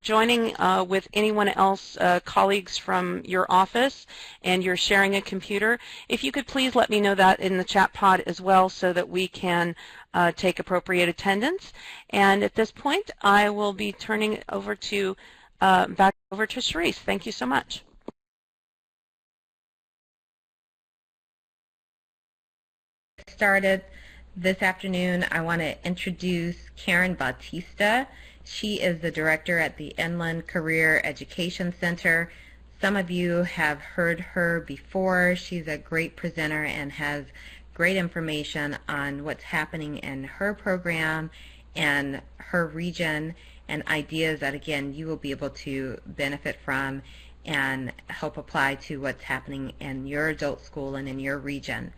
joining with anyone else, colleagues from your office, and you're sharing a computer, if you could please let me know that in the chat pod as well so that we can take appropriate attendance. And at this point, I will be turning it over to back over to Charisse. Thank you so much. Started this afternoon, I want to introduce Karen Bautista. She is the director at the Inland Career Education Center. Some of you have heard her before. She's a great presenter and has great information on what's happening in her program and her region, and ideas that, again, you will be able to benefit from and help apply to what's happening in your adult school and in your region.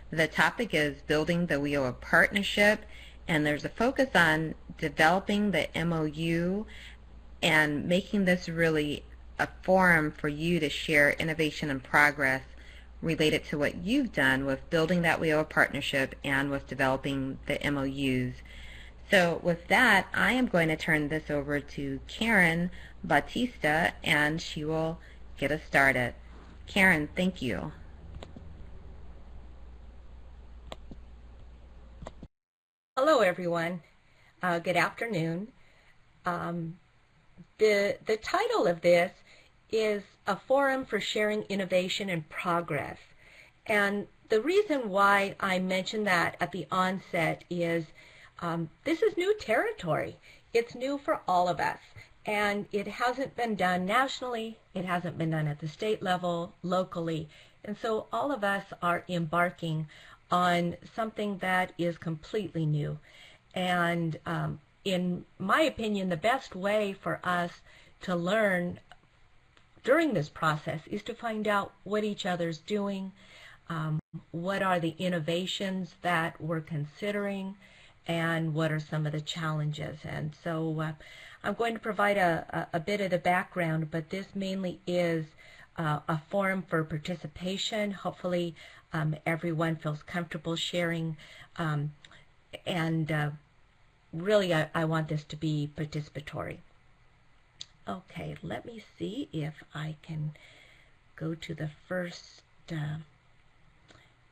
The topic is building the WIOA partnership, and there's a focus on developing the MOU and making this really a forum for you to share innovation and progress related to what you've done with building that WIOA partnership and with developing the MOUs. So with that, I am going to turn this over to Karen Bautista, and she will get us started. Karen, thank you. Hello, everyone. Good afternoon. The title of this is A Forum for Sharing Innovation and Progress. And the reason why I mentioned that at the onset is this is new territory. It's new for all of us. And it hasn't been done nationally. It hasn't been done at the state level, locally. And so all of us are embarking on something that is completely new. And in my opinion, the best way for us to learn during this process is to find out what each other's doing, what are the innovations that we're considering, and what are some of the challenges. And so I'm going to provide a bit of the background, but this mainly is a forum for participation. Hopefully everyone feels comfortable sharing, and really I want this to be participatory. Okay, let me see if I can go to the first.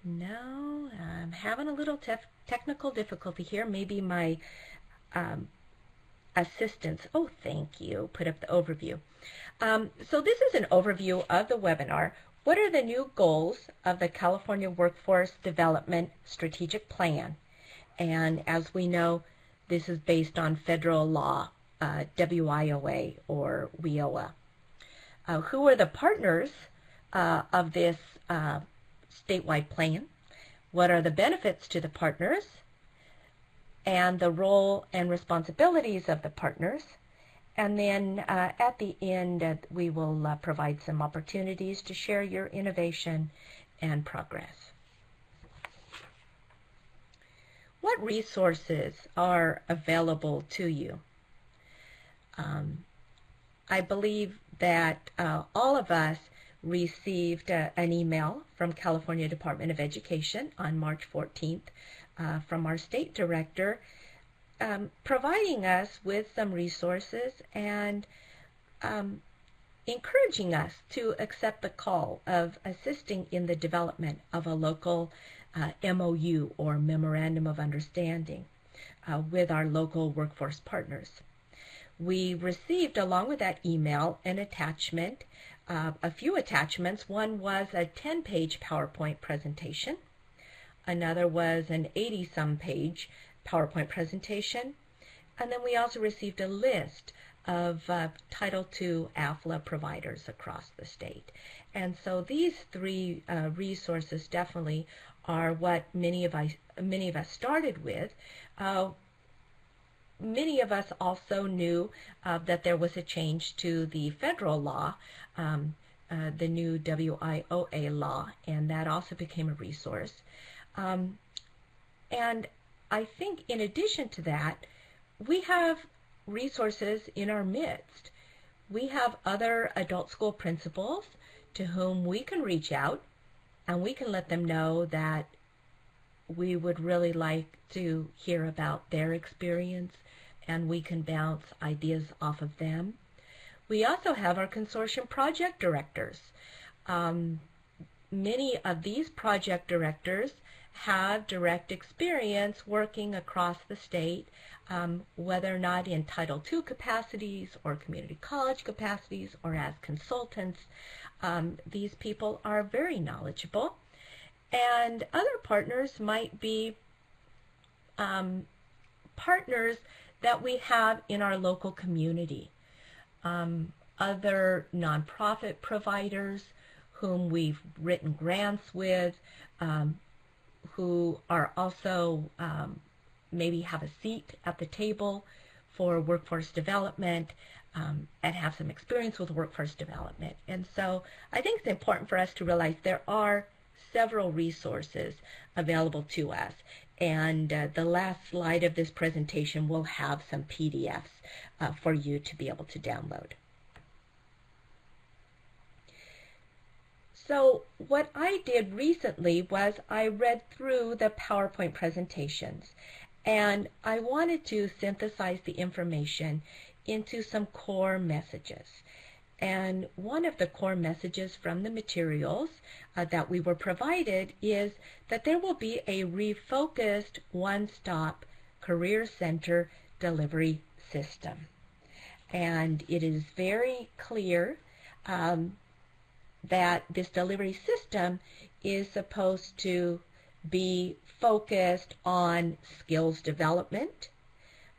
No, I'm having a little technical difficulty here. Maybe my assistants, oh thank you, put up the overview. So this is an overview of the webinar. What are the new goals of the California Workforce Development Strategic Plan? And as we know, this is based on federal law, WIOA or WIOA. Who are the partners of this statewide plan? What are the benefits to the partners? And the role and responsibilities of the partners? And then at the end, we will provide some opportunities to share your innovation and progress. What resources are available to you? I believe that all of us received an email from California Department of Education on March 14th from our state director, providing us with some resources and encouraging us to accept the call of assisting in the development of a local MOU or Memorandum of Understanding with our local workforce partners. We received, along with that email, an attachment, a few attachments. One was a 10-page PowerPoint presentation. Another was an 80-some page PowerPoint presentation. And then we also received a list of Title II AFLA providers across the state. And so these three resources definitely are what many of us started with. Many of us also knew that there was a change to the federal law, the new WIOA law, and that also became a resource. And I think in addition to that, we have resources in our midst. We have other adult school principals to whom we can reach out, and we can let them know that we would really like to hear about their experience and we can bounce ideas off of them. We also have our consortium project directors. Many of these project directors have direct experience working across the state, whether or not in Title II capacities or community college capacities or as consultants. These people are very knowledgeable. And other partners might be partners that we have in our local community. Other nonprofit providers whom we've written grants with, who are also maybe have a seat at the table for workforce development and have some experience with workforce development. And so I think it's important for us to realize there are several resources available to us. And the last slide of this presentation will have some PDFs for you to be able to download. So what I did recently was I read through the PowerPoint presentations, and I wanted to synthesize the information into some core messages. And one of the core messages from the materials that we were provided is that there will be a refocused one-stop career center delivery system. And it is very clear that this delivery system is supposed to be focused on skills development,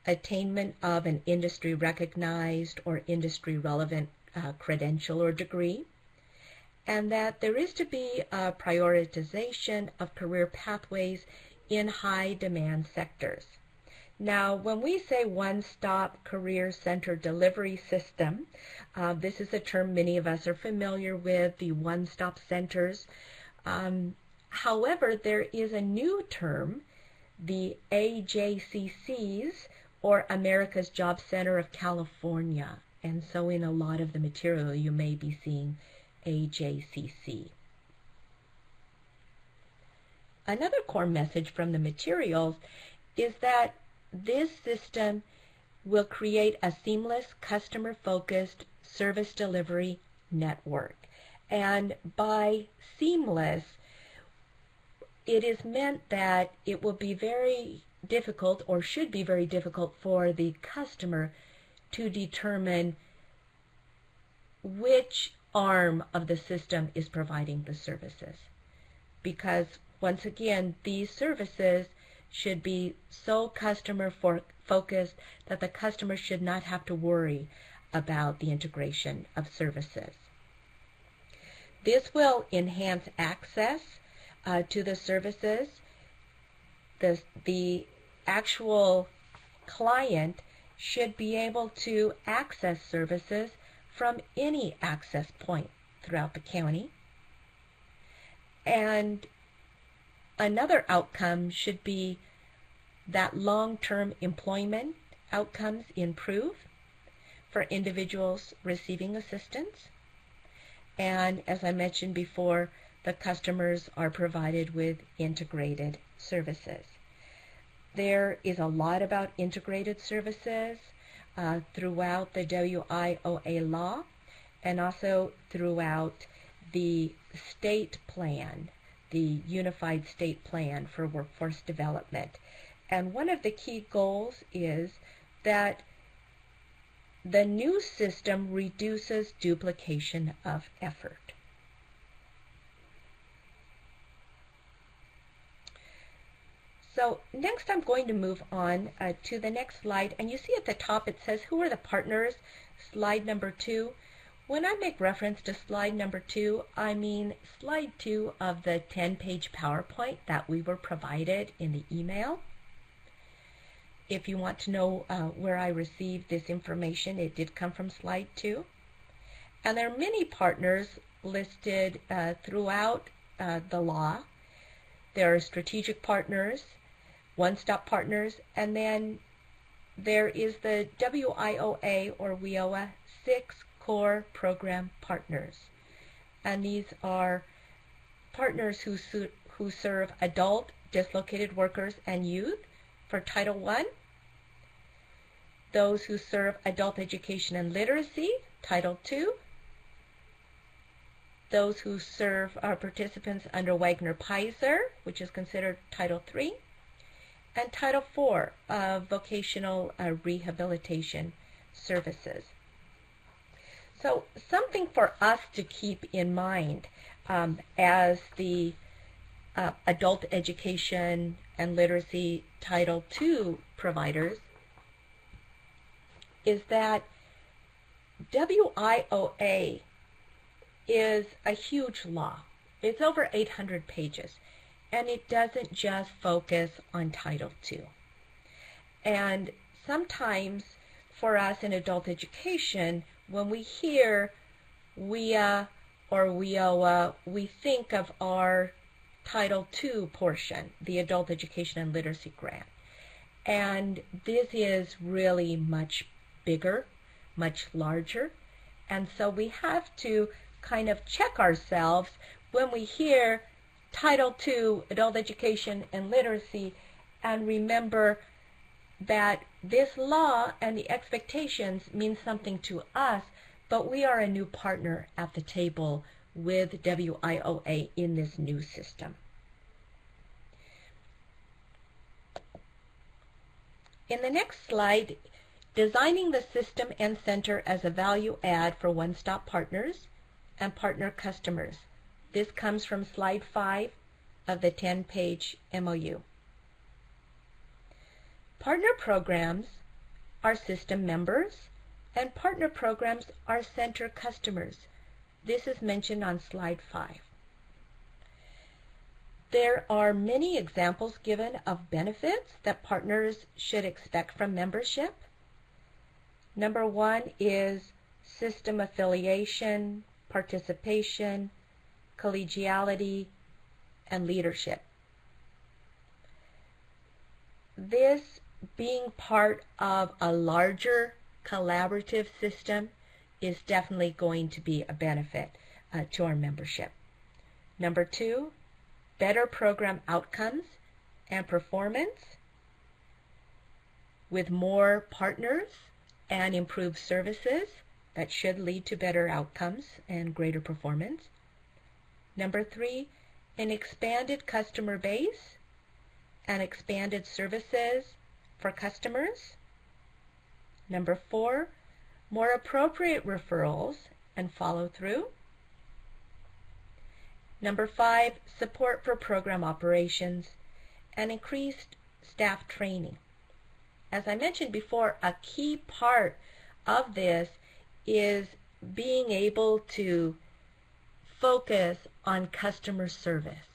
attainment of an industry recognized or industry relevant credential or degree, and that there is to be a prioritization of career pathways in high demand sectors. Now, when we say one-stop career center delivery system, this is a term many of us are familiar with, the one-stop centers. However, there is a new term, the AJCCs, or America's Job Center of California. And so in a lot of the material, you may be seeing AJCC. Another core message from the materials is that this system will create a seamless, customer-focused service delivery network. And by seamless, it is meant that it will be very difficult, or should be very difficult, for the customer to determine which arm of the system is providing the services. Because, once again, these services should be so customer focused that the customer should not have to worry about the integration of services. This will enhance access to the services. The actual client should be able to access services from any access point throughout the county. And another outcome should be that long-term employment outcomes improve for individuals receiving assistance. And as I mentioned before, the customers are provided with integrated services. There is a lot about integrated services throughout the WIOA law and also throughout the state plan, the Unified State Plan for Workforce Development. And one of the key goals is that the new system reduces duplication of effort. So next I'm going to move on to the next slide, and you see at the top it says who are the partners, slide number 2. When I make reference to slide number 2, I mean slide 2 of the 10-page PowerPoint that we were provided in the email. If you want to know where I received this information, it did come from slide 2. And there are many partners listed throughout the law. There are strategic partners, one-stop partners, and then there is the WIOA or WIOA 6 core program partners. And these are partners who serve adult dislocated workers and youth for Title I, those who serve adult education and literacy, Title II, those who serve our participants under Wagner-Pizer, which is considered Title III, and Title IV, vocational rehabilitation services. So something for us to keep in mind as the adult education and literacy Title II providers is that WIOA is a huge law. It's over 800 pages, and it doesn't just focus on Title II. And sometimes for us in adult education, when we hear WIA or WIOA, we think of our Title II portion, the Adult Education and Literacy Grant. And this is really much bigger, much larger, and so we have to kind of check ourselves when we hear Title II, Adult Education and Literacy, and remember that this law and the expectations mean something to us, but we are a new partner at the table with WIOA in this new system. In the next slide, designing the system and center as a value add for one-stop partners and partner customers. This comes from slide 5 of the 10-page MOU. Partner programs are system members, and partner programs are center customers. This is mentioned on slide 5. There are many examples given of benefits that partners should expect from membership. Number 1 is system affiliation, participation, collegiality, and leadership. This being part of a larger collaborative system is definitely going to be a benefit to our membership. Number 2, better program outcomes and performance with more partners and improved services that should lead to better outcomes and greater performance. Number 3, an expanded customer base and expanded services for customers. Number 4, more appropriate referrals and follow-through. Number 5, support for program operations and increased staff training. As I mentioned before, a key part of this is being able to focus on customer service,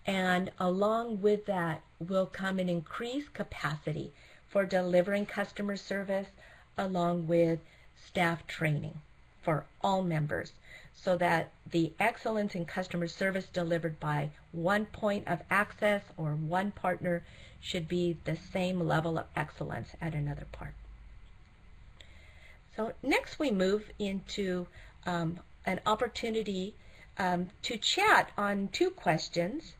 and along with that will come an increased capacity for delivering customer service along with staff training for all members, so that the excellence in customer service delivered by one point of access or one partner should be the same level of excellence at another part. So next we move into an opportunity to chat on 2 questions.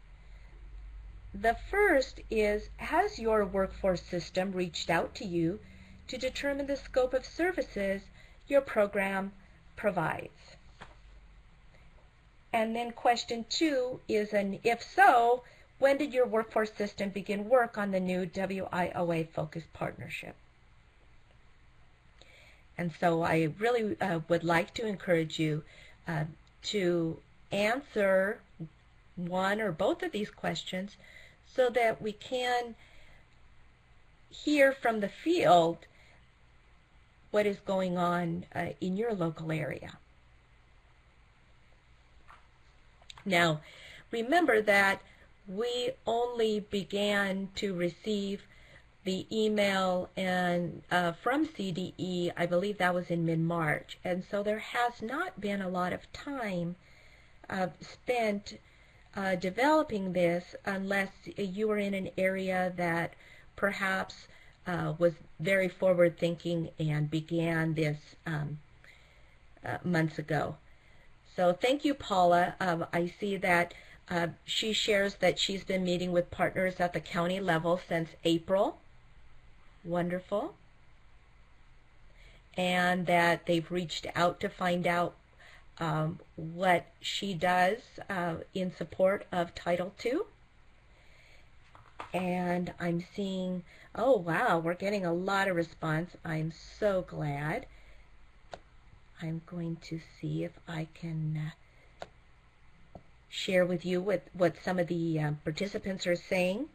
The first is, has your workforce system reached out to you to determine the scope of services your program provides? And then question 2 is an if so, when did your workforce system begin work on the new WIOA focused partnership? And so I really would like to encourage you to answer one or both of these questions so that we can hear from the field what is going on in your local area. Now, remember that we only began to receive the email and from CDE, I believe that was in mid-March, and so there has not been a lot of time spent developing this unless you were in an area that perhaps was very forward-thinking and began this months ago. So thank you, Paula. I see that she shares that she's been meeting with partners at the county level since April. Wonderful. and that they've reached out to find out what she does in support of Title II. And I'm seeing, oh wow, we're getting a lot of response. I'm so glad. I'm going to see if I can share with you what some of the participants are saying.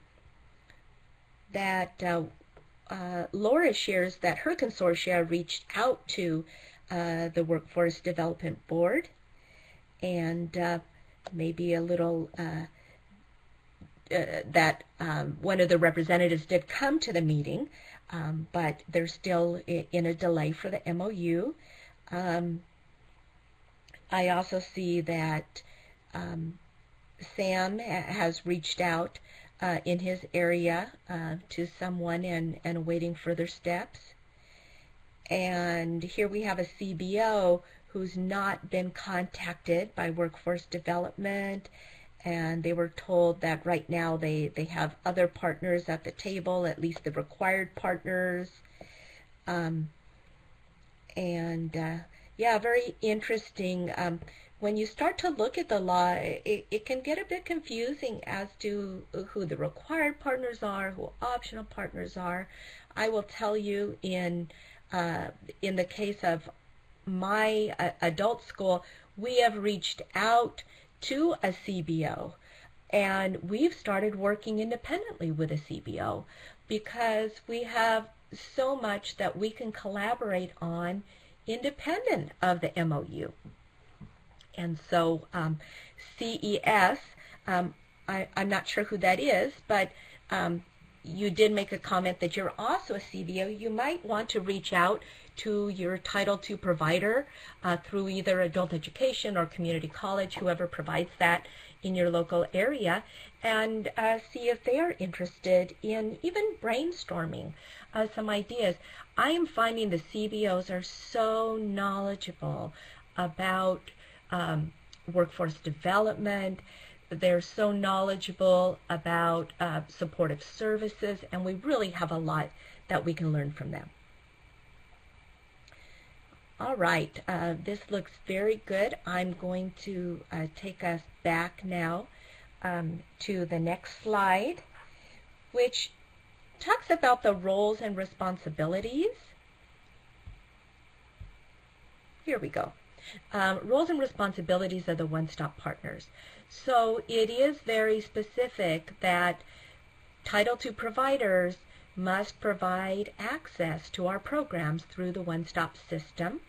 That Laura shares that her consortia reached out to the Workforce Development Board, and maybe a little that one of the representatives did come to the meeting, but they're still in a delay for the MOU. I also see that Sam has reached out in his area to someone and awaiting further steps. And here we have a CBO who's not been contacted by Workforce Development, and they were told that right now they have other partners at the table, at least the required partners. Yeah, very interesting. When you start to look at the law, it can get a bit confusing as to who the required partners are, who optional partners are. I will tell you, in the case of my adult school, we have reached out to a CBO, and we've started working independently with a CBO because we have so much that we can collaborate on independent of the MOU. And so CES, I'm not sure who that is, but you did make a comment that you're also a CBO. You might want to reach out to your Title II provider through either adult education or community college, whoever provides that in your local area, and see if they are interested in even brainstorming some ideas. I am finding the CBOs are so knowledgeable about workforce development. They're so knowledgeable about supportive services, and we really have a lot that we can learn from them. All right, this looks very good. I'm going to take us back now to the next slide, which talks about the roles and responsibilities. Here we go. Roles and responsibilities of the one-stop partners. So it is very specific that Title II providers must provide access to our programs through the one-stop system,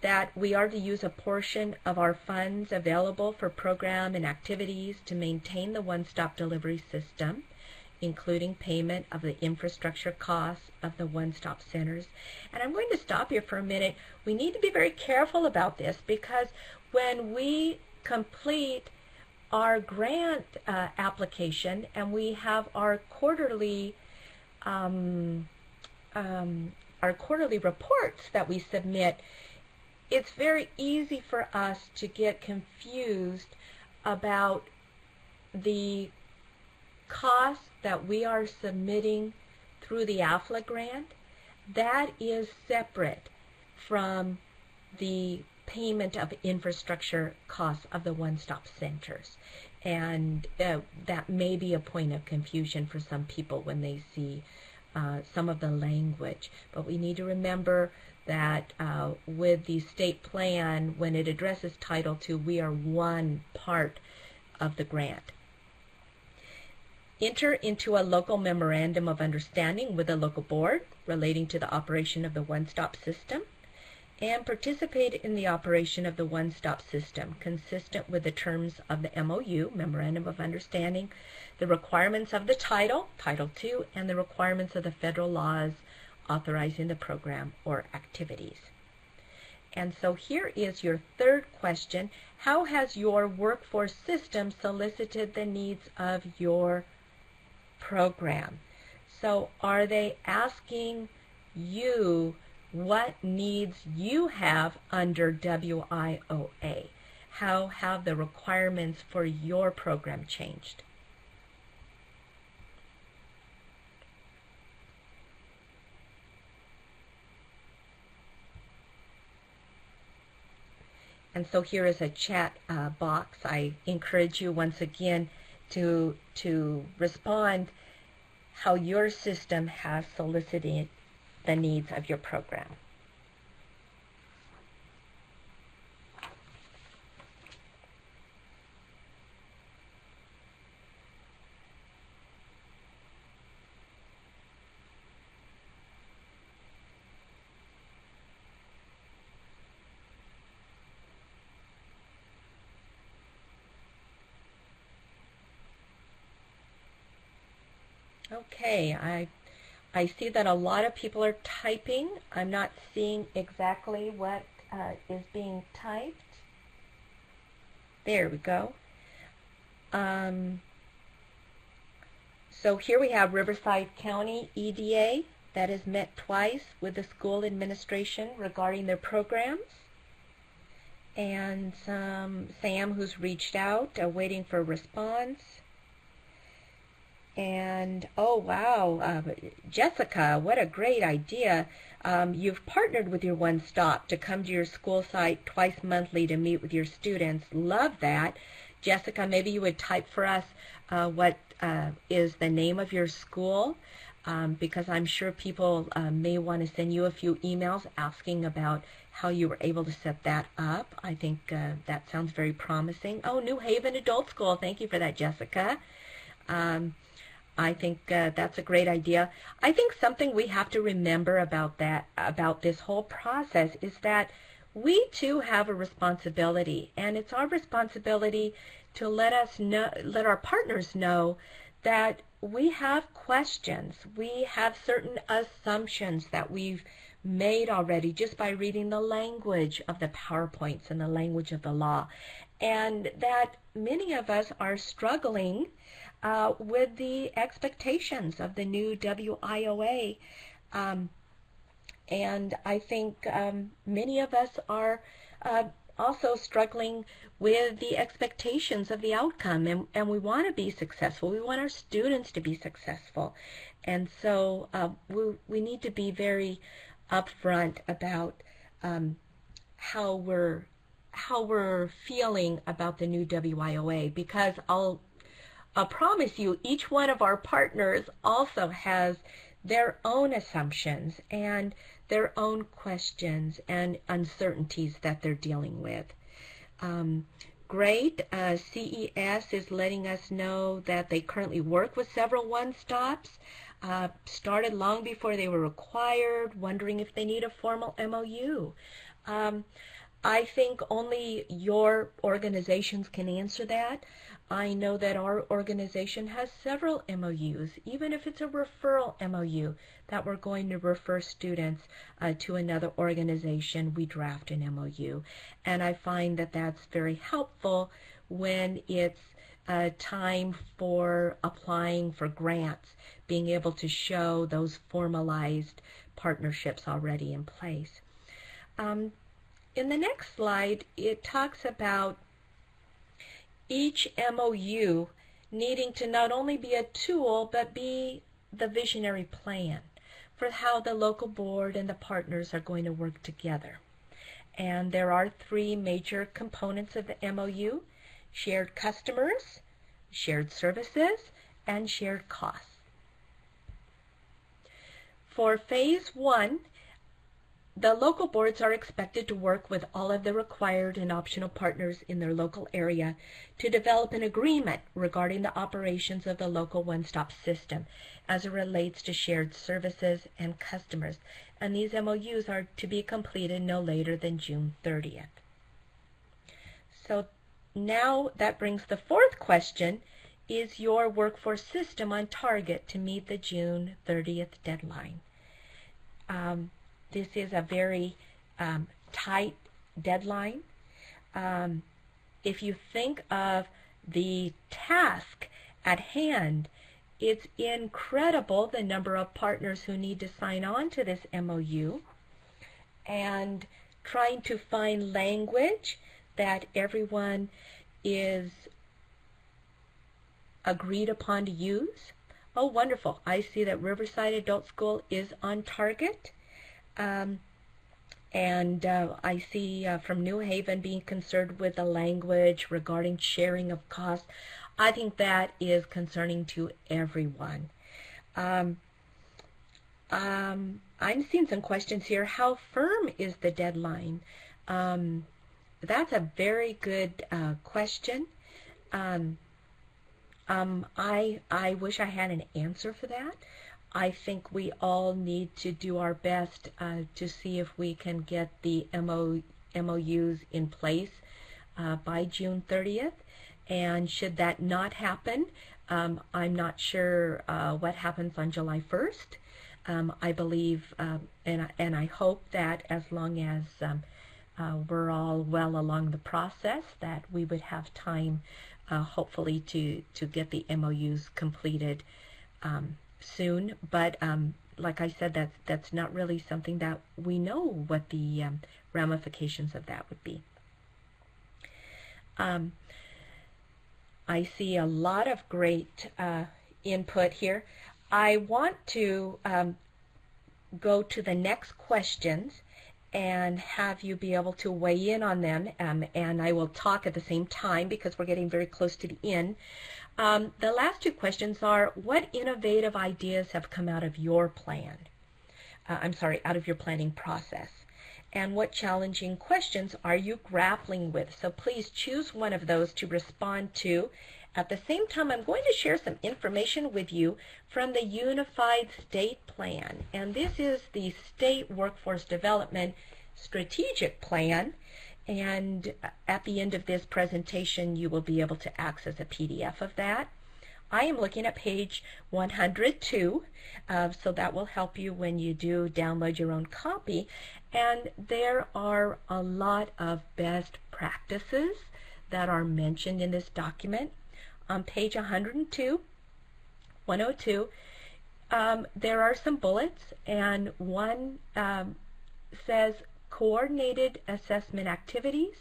that we are to use a portion of our funds available for program and activities to maintain the one-stop delivery system, including payment of the infrastructure costs of the one-stop centers. And I'm going to stop here for a minute. We need to be very careful about this, because when we complete our grant application and we have our quarterly reports that we submit, it's very easy for us to get confused about the cost that we are submitting through the AFLA grant. That is separate from the payment of infrastructure costs of the one-stop centers. And that may be a point of confusion for some people when they see some of the language. But we need to remember that with the state plan, when it addresses Title II, we are one part of the grant. Enter into a local memorandum of understanding with a local board relating to the operation of the one-stop system, and participate in the operation of the one-stop system consistent with the terms of the MOU, Memorandum of Understanding, the requirements of the Title II, and the requirements of the federal laws authorizing the program or activities. And so here is your third question. How has your workforce system solicited the needs of your program? So are they asking you what needs you have under WIOA? How have the requirements for your program changed? And so here is a chat box. I encourage you once again to respond how your system has solicited the needs of your program. Okay, I see that a lot of people are typing. I'm not seeing exactly what is being typed. There we go. So here we have Riverside County EDA that has met twice with the school administration regarding their programs. And Sam, who's reached out, waiting for a response. And oh wow, Jessica, what a great idea. You've partnered with your One Stop to come to your school site twice monthly to meet with your students. Love that. Jessica, maybe you would type for us what is the name of your school, because I'm sure people may want to send you a few emails asking about how you were able to set that up. I think that sounds very promising. Oh, New Haven Adult School. Thank you for that, Jessica. I think that's a great idea. I think something we have to remember about this whole process is that we too have a responsibility, and it's our responsibility to let our partners know that we have questions. We have certain assumptions that we've made already just by reading the language of the PowerPoints and the language of the law, and that many of us are struggling with the expectations of the new WIOA. And I think many of us are also struggling with the expectations of the outcome, and we want to be successful. We want our students to be successful. And so we need to be very upfront about how we're feeling about the new WIOA, because I'll promise you, each one of our partners also has their own assumptions and their own questions and uncertainties that they're dealing with. Great. CES is letting us know that they currently work with several one-stops, started long before they were required, wondering if they need a formal MOU. I think only your organizations can answer that. I know that our organization has several MOUs, even if it's a referral MOU that we're going to refer students to another organization, we draft an MOU. And I find that that's very helpful when it's time for applying for grants, being able to show those formalized partnerships already in place. In the next slide, it talks about each MOU needing to not only be a tool, but be the visionary plan for how the local board and the partners are going to work together. And there are three major components of the MOU: shared customers, shared services, and shared costs. For phase one, the local boards are expected to work with all of the required and optional partners in their local area to develop an agreement regarding the operations of the local one-stop system as it relates to shared services and customers. And these MOUs are to be completed no later than June 30th. So now that brings the fourth question: is your workforce system on target to meet the June 30th deadline? This is a very tight deadline. If you think of the task at hand, it's incredible the number of partners who need to sign on to this MOU, and trying to find language that everyone is agreed upon to use. Oh, wonderful. I see that Riverside Adult School is on target. And I see from New Haven being concerned with the language regarding sharing of costs. I think that is concerning to everyone. I'm seeing some questions here. How firm is the deadline? That's a very good question. I wish I had an answer for that. I think we all need to do our best to see if we can get the MOUs in place by June 30th. And should that not happen, I'm not sure what happens on July 1st. I believe and I hope that as long as we're all well along the process, that we would have time hopefully to get the MOUs completed soon. But like I said, that's not really something that we know what the ramifications of that would be. I see a lot of great input here. I want to go to the next questions and have you be able to weigh in on them, and I will talk at the same time because we're getting very close to the end. The last two questions are, what innovative ideas have come out of your plan? Out of your planning process? And what challenging questions are you grappling with? So please choose one of those to respond to. At the same time, I'm going to share some information with you from the Unified State Plan. And this is the State Workforce Development Strategic Plan. And at the end of this presentation, you will be able to access a PDF of that. I am looking at page 102, so that will help you when you do download your own copy. And there are a lot of best practices that are mentioned in this document. On page 102, there are some bullets, and one says coordinated assessment activities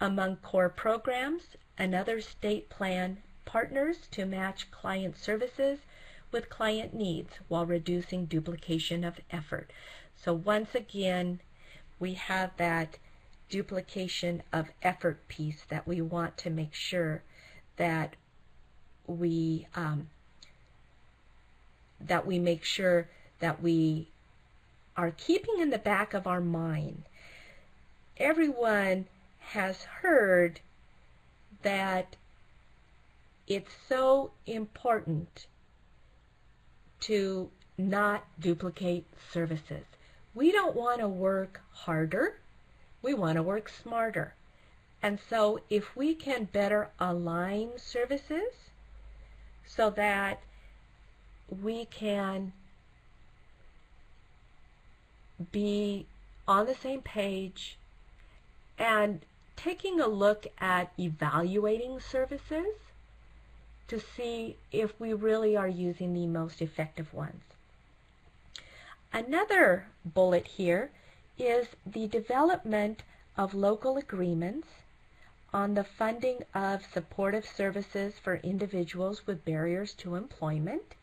among core programs and other state plan partners to match client services with client needs while reducing duplication of effort. So once again, we have that duplication of effort piece that we want to make sure that we make sure that we are keeping in the back of our mind. Everyone has heard that it's so important to not duplicate services. We don't want to work harder, we want to work smarter. And so if we can better align services so that we can be on the same page and taking a look at evaluating services to see if we really are using the most effective ones. Another bullet here is the development of local agreements on the funding of supportive services for individuals with barriers to employment,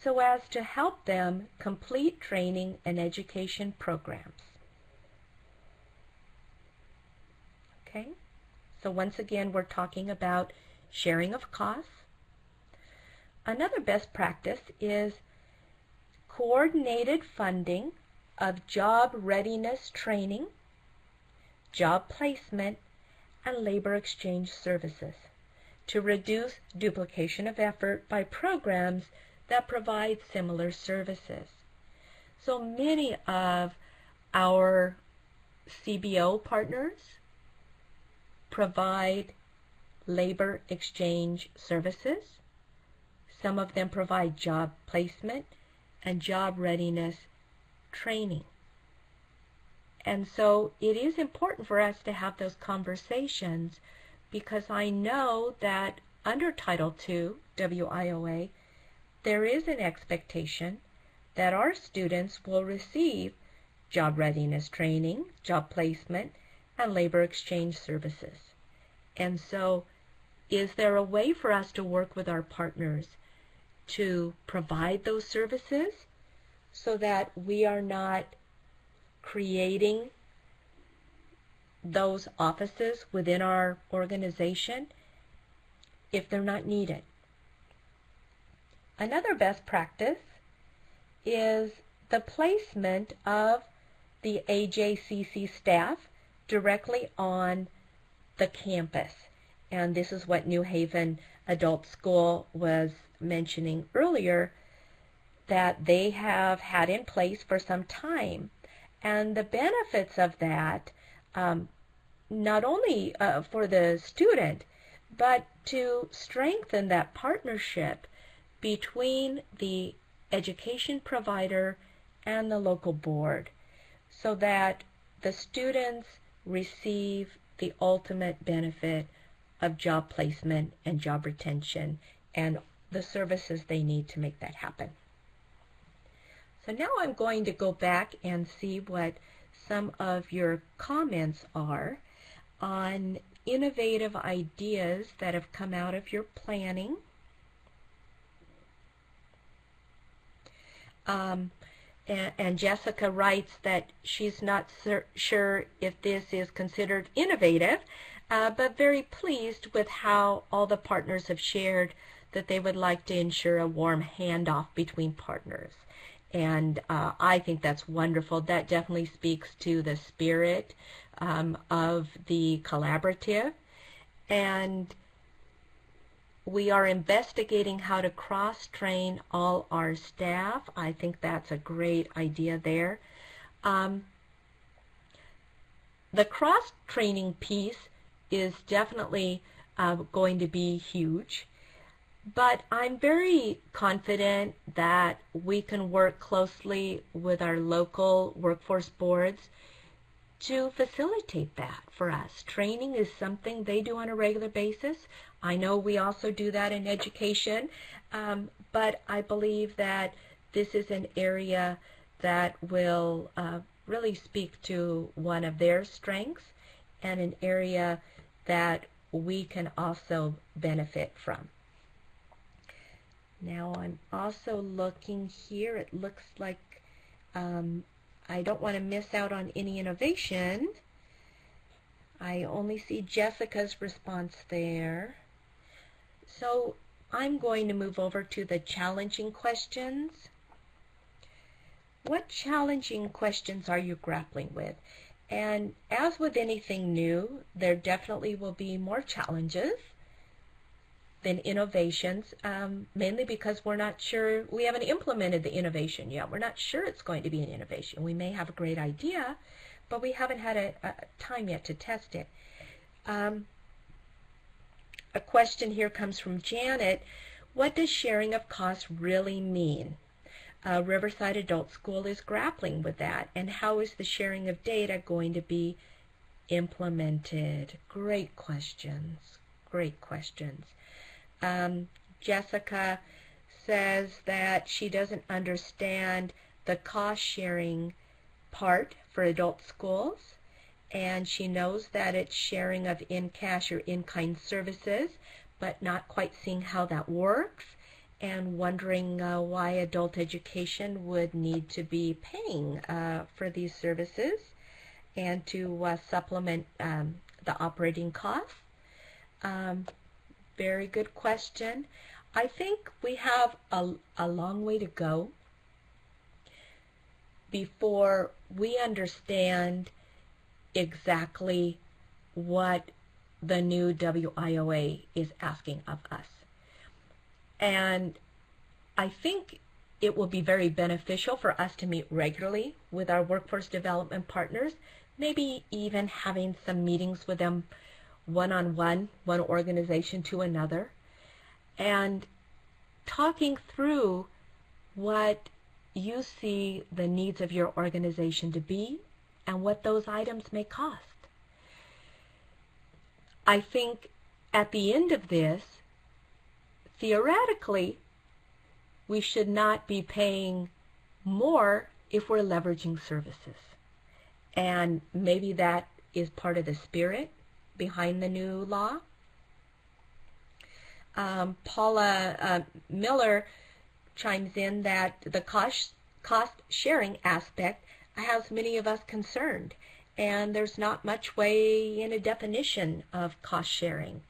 so as to help them complete training and education programs. Okay, so once again, we're talking about sharing of costs. Another best practice is coordinated funding of job readiness training, job placement, and labor exchange services to reduce duplication of effort by programs that provide similar services. So many of our CBO partners provide labor exchange services. Some of them provide job placement and job readiness training. And so it is important for us to have those conversations, because I know that under Title II, WIOA, there is an expectation that our students will receive job readiness training, job placement, and labor exchange services. And so is there a way for us to work with our partners to provide those services so that we are not creating those offices within our organization if they're not needed. Another best practice is the placement of the AJCC staff directly on the campus. And this is what New Haven Adult School was mentioning earlier, that they have had in place for some time. And the benefits of that, not only for the student, but to strengthen that partnership between the education provider and the local board, so that the students receive the ultimate benefit of job placement and job retention and the services they need to make that happen. So now I'm going to go back and see what some of your comments are on innovative ideas that have come out of your planning. And Jessica writes that she's not sure if this is considered innovative, but very pleased with how all the partners have shared that they would like to ensure a warm handoff between partners. And I think that's wonderful. That definitely speaks to the spirit of the collaborative. And we are investigating how to cross-train all our staff. I think that's a great idea there. The cross-training piece is definitely going to be huge. But I'm very confident that we can work closely with our local workforce boards to facilitate that for us. Training is something they do on a regular basis. I know we also do that in education, but I believe that this is an area that will really speak to one of their strengths and an area that we can also benefit from. Now I'm also looking here. It looks like I don't want to miss out on any innovation. I only see Jessica's response there. So I'm going to move over to the challenging questions. What challenging questions are you grappling with? And as with anything new, there definitely will be more challenges than innovations, mainly because we're not sure, we haven't implemented the innovation yet. We're not sure it's going to be an innovation. We may have a great idea, but we haven't had a time yet to test it. A question here comes from Janet. What does sharing of costs really mean? Riverside Adult School is grappling with that. And how is the sharing of data going to be implemented? Great questions. Great questions. Jessica says that she doesn't understand the cost sharing part for adult schools, and she knows that it's sharing of in-cash or in-kind services, but not quite seeing how that works, and wondering why adult education would need to be paying for these services and to supplement the operating costs. Very good question. I think we have a long way to go before we understand exactly what the new WIOA is asking of us. And I think it will be very beneficial for us to meet regularly with our workforce development partners, maybe even having some meetings with them one-on-one, one organization to another, and talking through what you see the needs of your organization to be and what those items may cost. I think at the end of this, theoretically, we should not be paying more if we're leveraging services. And maybe that is part of the spirit behind the new law. Paula Miller chimes in that the cost sharing aspect has many of us concerned, and there's not much way in a definition of cost sharing.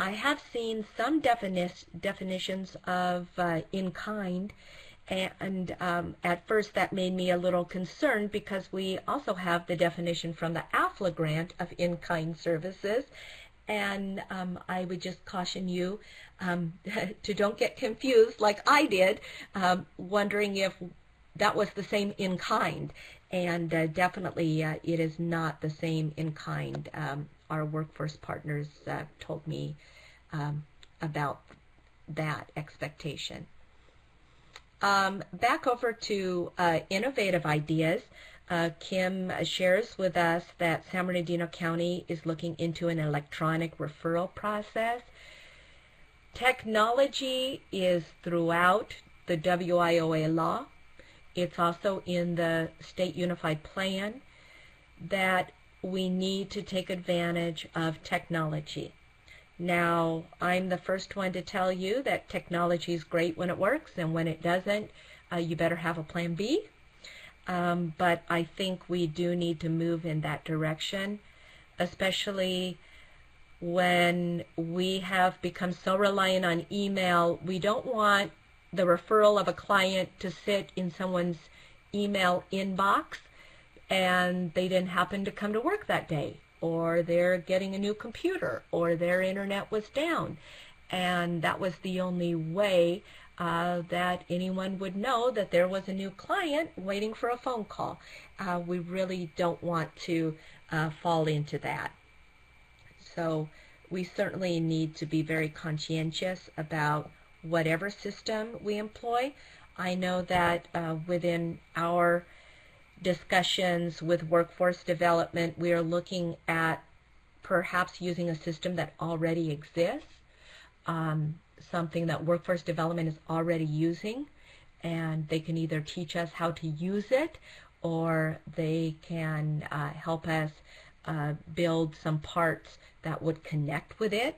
I have seen some definitions of in-kind, and at first that made me a little concerned because we also have the definition from the AFLA grant of in-kind services, and I would just caution you to don't get confused like I did, wondering if that was the same in-kind, and definitely it is not the same in-kind. Our workforce partners told me about that expectation. Back over to innovative ideas. Kim shares with us that San Bernardino County is looking into an electronic referral process. Technology is throughout the WIOA law. It's also in the State Unified Plan that we need to take advantage of technology. Now, I'm the first one to tell you that technology is great when it works, and when it doesn't, you better have a plan B. But I think we do need to move in that direction, especially when we have become so reliant on email. We don't want the referral of a client to sit in someone's email inbox and they didn't happen to come to work that day, or they're getting a new computer, or their internet was down, and that was the only way that anyone would know that there was a new client waiting for a phone call. We really don't want to fall into that. So we certainly need to be very conscientious about whatever system we employ. I know that within our discussions with workforce development, we are looking at perhaps using a system that already exists, something that workforce development is already using, and they can either teach us how to use it, or they can help us build some parts that would connect with it.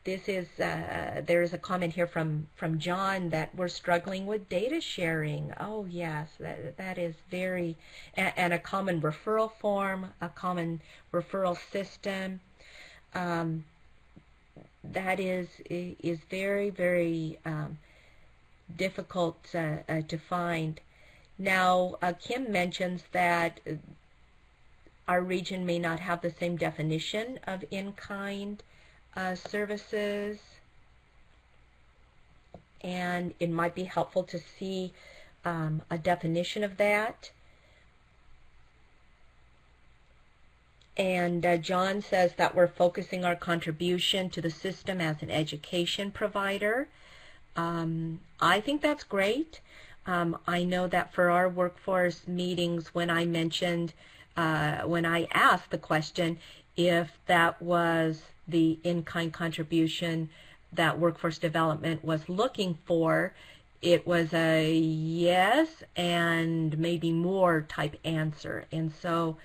There is a comment here from John that we're struggling with data sharing. Oh yes, that is very, and a common referral form, a common referral system. That is very, very difficult to find. Now, Kim mentions that our region may not have the same definition of in-kind services, and it might be helpful to see a definition of that. And John says that we're focusing our contribution to the system as an education provider. I think that's great. I know that for our workforce meetings, when I mentioned, when I asked the question if that was the in-kind contribution that workforce development was looking for, it was a yes and maybe more type answer. And so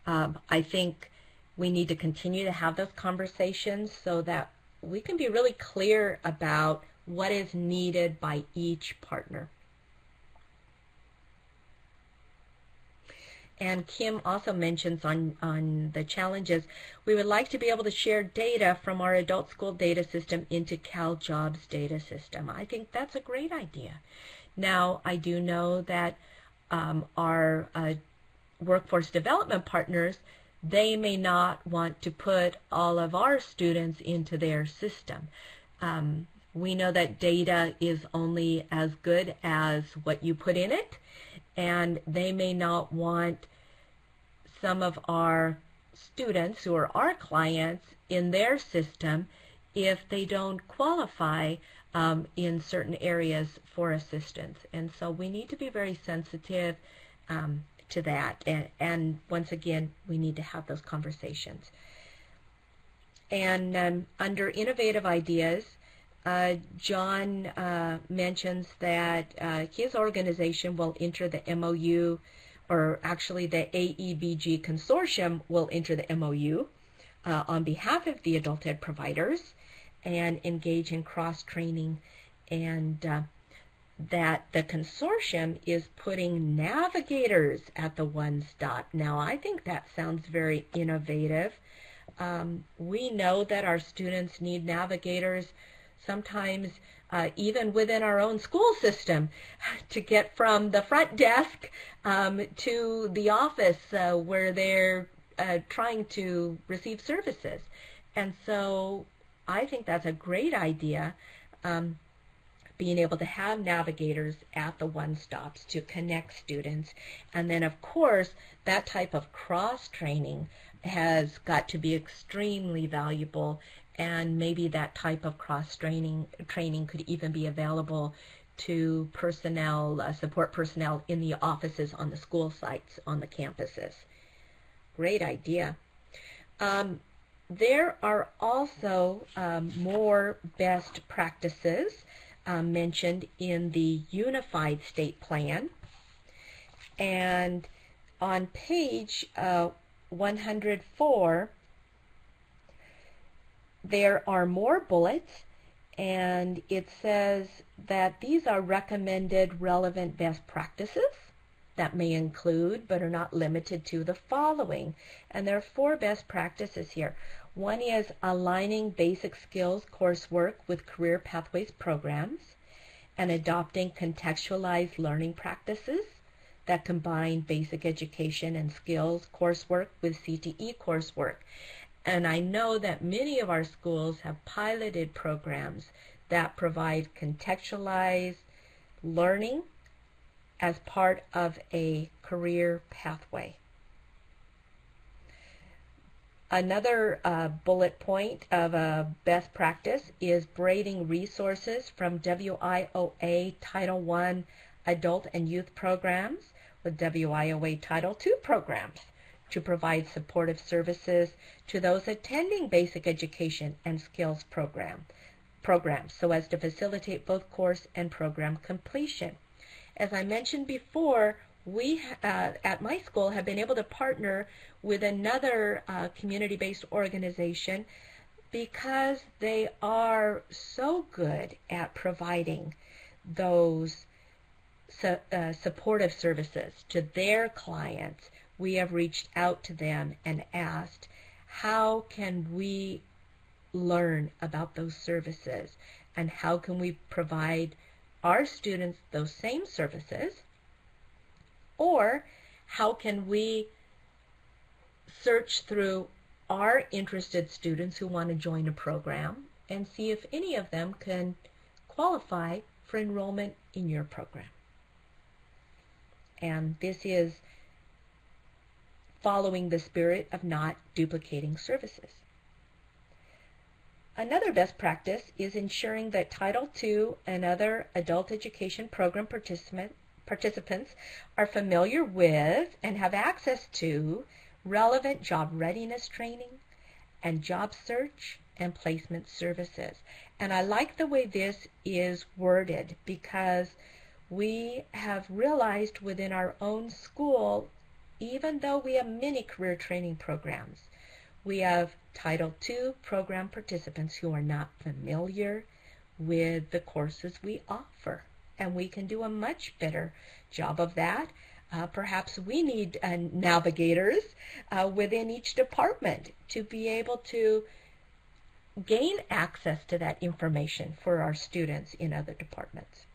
I think we need to continue to have those conversations so that we can be really clear about what is needed by each partner. And Kim also mentions on the challenges, we would like to be able to share data from our adult school data system into CalJobs data system. I think that's a great idea. Now, I do know that our workforce development partners, they may not want to put all of our students into their system. We know that data is only as good as what you put in it, and they may not want some of our students who are our clients in their system if they don't qualify in certain areas for assistance. And so we need to be very sensitive to that, and once again, we need to have those conversations. And under innovative ideas, John mentions that his organization will enter the MOU, or actually the AEBG consortium will enter the MOU on behalf of the adult ed providers and engage in cross-training and that the consortium is putting navigators at the one stop. Now, I think that sounds very innovative. We know that our students need navigators sometimes even within our own school system to get from the front desk to the office where they're trying to receive services. And so I think that's a great idea, being able to have navigators at the one-stops to connect students. And then, of course, that type of cross-training has got to be extremely valuable, and maybe that type of cross-training could even be available to personnel, support personnel in the offices on the school sites, on the campuses. Great idea. There are also more best practices mentioned in the Unified State Plan. And on page 104, there are more bullets, and it says that these are recommended relevant best practices that may include but are not limited to the following. And there are 4 best practices here. One is aligning basic skills coursework with career pathways programs and adopting contextualized learning practices that combine basic education and skills coursework with CTE coursework. And I know that many of our schools have piloted programs that provide contextualized learning as part of a career pathway. Another bullet point of a best practice is braiding resources from WIOA Title I adult and youth programs with WIOA Title II programs to provide supportive services to those attending basic education and skills programs so as to facilitate both course and program completion. As I mentioned before, we at my school have been able to partner with another community-based organization because they are so good at providing those supportive services to their clients. We have reached out to them and asked, how can we learn about those services, and how can we provide our students those same services, or how can we search through our interested students who want to join a program and see if any of them can qualify for enrollment in your program. And this is following the spirit of not duplicating services. Another best practice is ensuring that Title II and other adult education program participants are familiar with and have access to relevant job readiness training and job search and placement services. And I like the way this is worded because we have realized within our own school, even though we have many career training programs, we have Title II program participants who are not familiar with the courses we offer. And we can do a much better job of that. Perhaps we need navigators within each department to be able to gain access to that information for our students in other departments.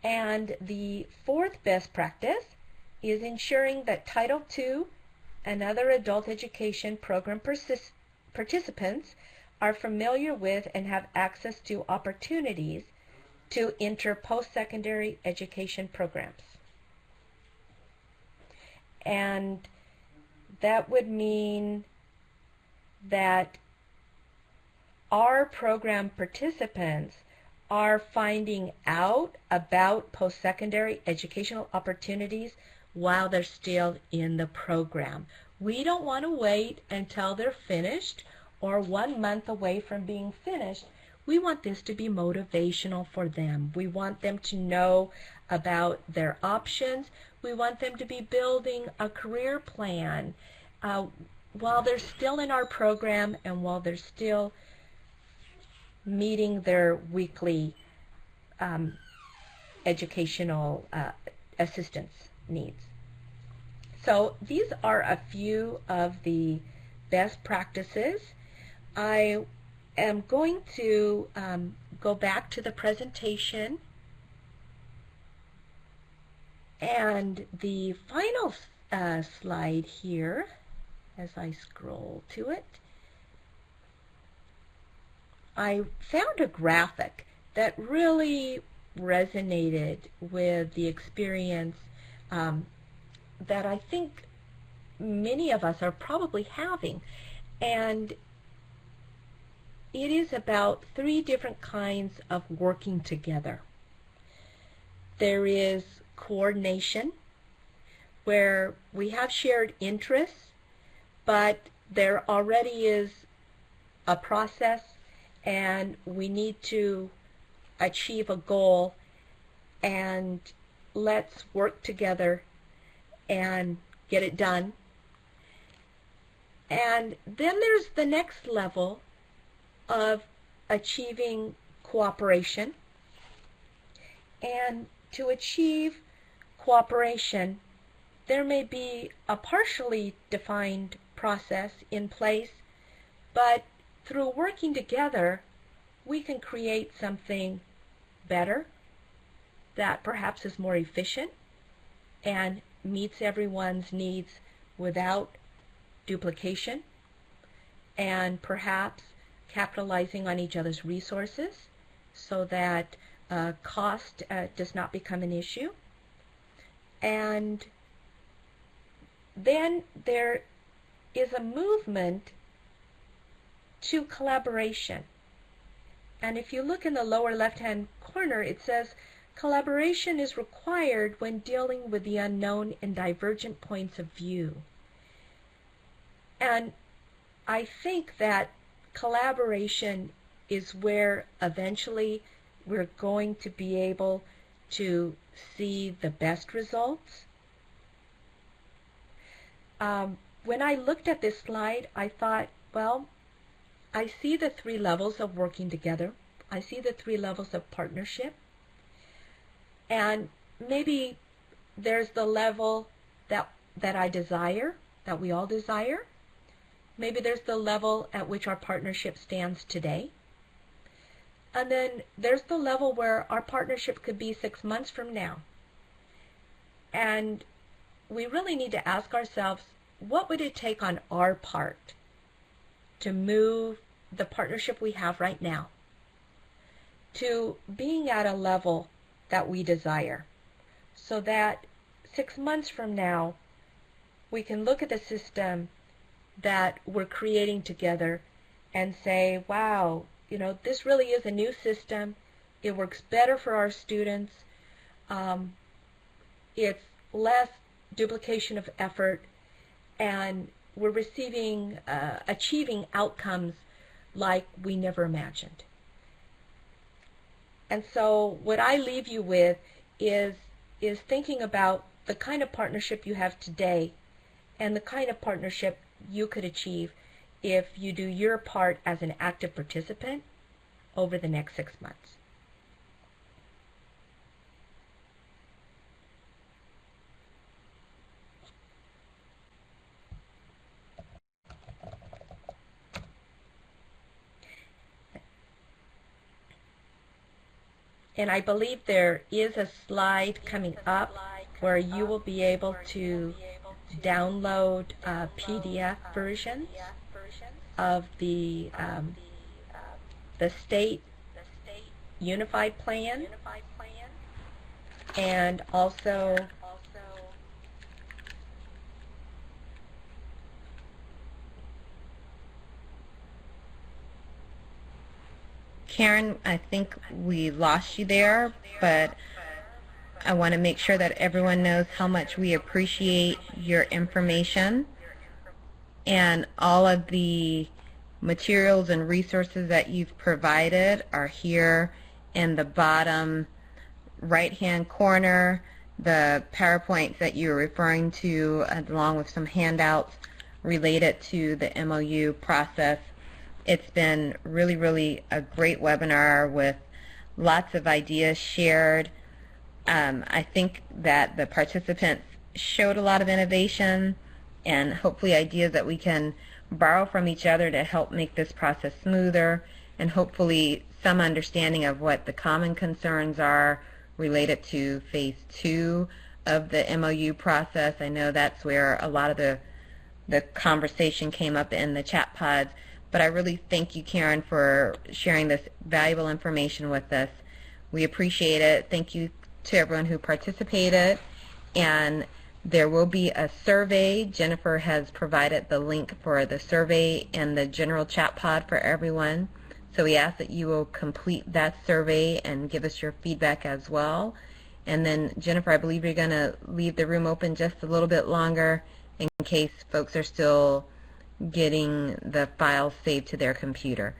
And the 4th best practice is ensuring that Title II and other adult education program participants are familiar with and have access to opportunities to enter post-secondary education programs. And that would mean that our program participants are finding out about post-secondary educational opportunities while they're still in the program. We don't want to wait until they're finished or 1 month away from being finished. We want this to be motivational for them. We want them to know about their options. We want them to be building a career plan while they're still in our program and while they're still meeting their weekly educational assistance needs. So these are a few of the best practices. I am going to go back to the presentation, and the final slide here, as I scroll to it, I found a graphic that really resonated with the experience that I think many of us are probably having. And it is about 3 different kinds of working together. There is coordination, where we have shared interests, but there already is a process and we need to achieve a goal, and let's work together and get it done. And then there's the next level of achieving cooperation. And to achieve cooperation, there may be a partially defined process in place, but through working together, we can create something better that perhaps is more efficient and meets everyone's needs without duplication, and perhaps capitalizing on each other's resources so that cost does not become an issue. And then there is a movement to collaboration. And if you look in the lower left-hand corner, it says collaboration is required when dealing with the unknown and divergent points of view. And I think that collaboration is where eventually we're going to be able to see the best results. When I looked at this slide, I thought, well, I see the 3 levels of working together. I see the 3 levels of partnership. And maybe there's the level that I desire, that we all desire. Maybe there's the level at which our partnership stands today. And then there's the level where our partnership could be 6 months from now. And we really need to ask ourselves, what would it take on our part to move the partnership we have right now to being at a level that we desire, so that 6 months from now we can look at the system that we're creating together and say, wow, you know, this really is a new system. It works better for our students. It's less duplication of effort, and we're achieving outcomes like we never imagined. And so what I leave you with is thinking about the kind of partnership you have today and the kind of partnership you could achieve if you do your part as an active participant over the next 6 months. And I believe there is a slide coming up where you will be able to download PDF versions of the state unified plan, and also Karen, I think we lost you there, but I want to make sure that everyone knows how much we appreciate your information, and all of the materials and resources that you've provided are here in the bottom right-hand corner. The PowerPoints that you're referring to, along with some handouts related to the MOU process, It's been really, really a great webinar with lots of ideas shared. I think that the participants showed a lot of innovation and hopefully ideas that we can borrow from each other to help make this process smoother, and hopefully some understanding of what the common concerns are related to phase 2 of the MOU process. I know that's where a lot of the conversation came up in the chat pods, but I really thank you, Karen, for sharing this valuable information with us. We appreciate it. Thank you to everyone who participated, and there will be a survey. Jennifer has provided the link for the survey in the general chat pod for everyone. So we ask that you will complete that survey and give us your feedback as well. And then, Jennifer, I believe you're going to leave the room open just a little bit longer in case folks are still getting the files saved to their computer.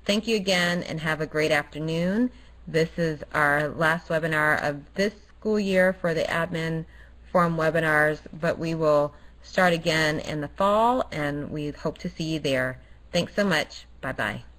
Thank you again, and have a great afternoon. This is our last webinar of this school year for the Admin Forum webinars, but we will start again in the fall, and we hope to see you there. Thanks so much. Bye-bye.